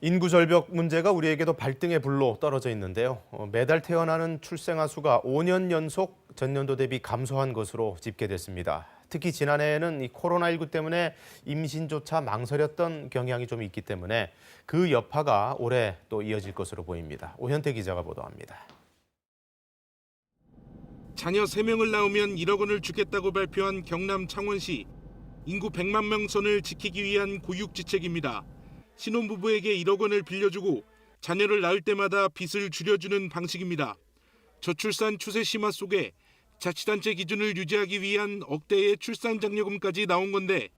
인구 절벽 문제가 우리에게도 발등에 불로 떨어져 있는데요. 매달 태어나는 출생아 수가 5년 연속 전년도 대비 감소한 것으로 집계됐습니다. 특히 지난해에는 이 코로나19 때문에 임신조차 망설였던 경향이 좀 있기 때문에 그 여파가 올해 또 이어질 것으로 보입니다. 오현태 기자가 보도합니다. 자녀 3명을 낳으면 1억 원을 주겠다고 발표한 경남 창원시. 인구 100만 명 선을 지키기 위한 고육지책입니다. 신혼부부에게 1억 원을 빌려주고 자녀를 낳을 때마다 빚을 줄여주는 방식입니다. 저출산 추세 심화 속에 자치단체 기준을 유지하기 위한 억대의 출산장려금까지 나온 건데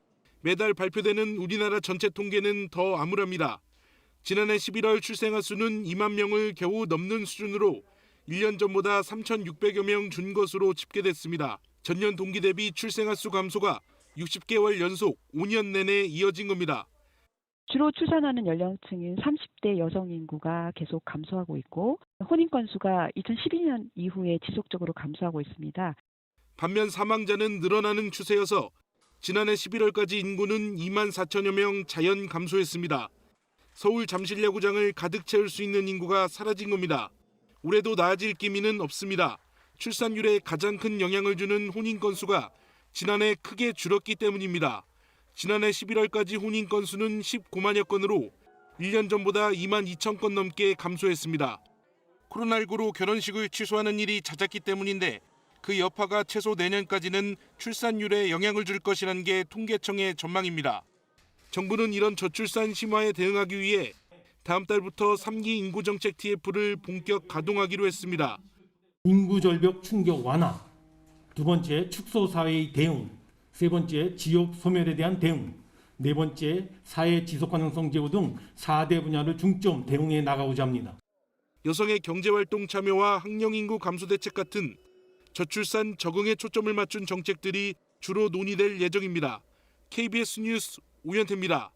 매달 발표되는 우리나라 전체 통계는 더 암울합니다. 지난해 11월 출생아 수는 2만 명을 겨우 넘는 수준으로 1년 전보다 3,600여 명 준 것으로 집계됐습니다. 전년 동기 대비 출생아 수 감소가 60개월 연속 5년 내내 이어진 겁니다. 주로 출산하는 연령층인 30대 여성 인구가 계속 감소하고 있고 혼인 건수가 2012년 이후에 지속적으로 감소하고 있습니다. 반면 사망자는 늘어나는 추세여서 지난해 11월까지 인구는 2만 4천여 명 자연 감소했습니다. 서울 잠실야구장을 가득 채울 수 있는 인구가 사라진 겁니다. 올해도 나아질 기미는 없습니다. 출산율에 가장 큰 영향을 주는 혼인 건수가 지난해 크게 줄었기 때문입니다. 지난해 11월까지 혼인 건수는 19만여 건으로 1년 전보다 2만 2천 건 넘게 감소했습니다. 코로나19로 결혼식을 취소하는 일이 잦았기 때문인데 그 여파가 최소 내년까지는 출산율에 영향을 줄 것이라는 게 통계청의 전망입니다. 정부는 이런 저출산 심화에 대응하기 위해 다음 달부터 3기 인구정책 TF를 본격 가동하기로 했습니다. 인구 절벽 충격 완화, 두 번째 축소 사회의 대응, 세 번째 지역 소멸에 대한 대응, 네 번째 사회 지속 가능성 제고 등 4대 분야를 중점 대응해 나가고자 합니다. 여성의 경제활동 참여와 학령 인구 감소 대책 같은 저출산 적응에 초점을 맞춘 정책들이 주로 논의될 예정입니다. KBS 뉴스 오현태입니다.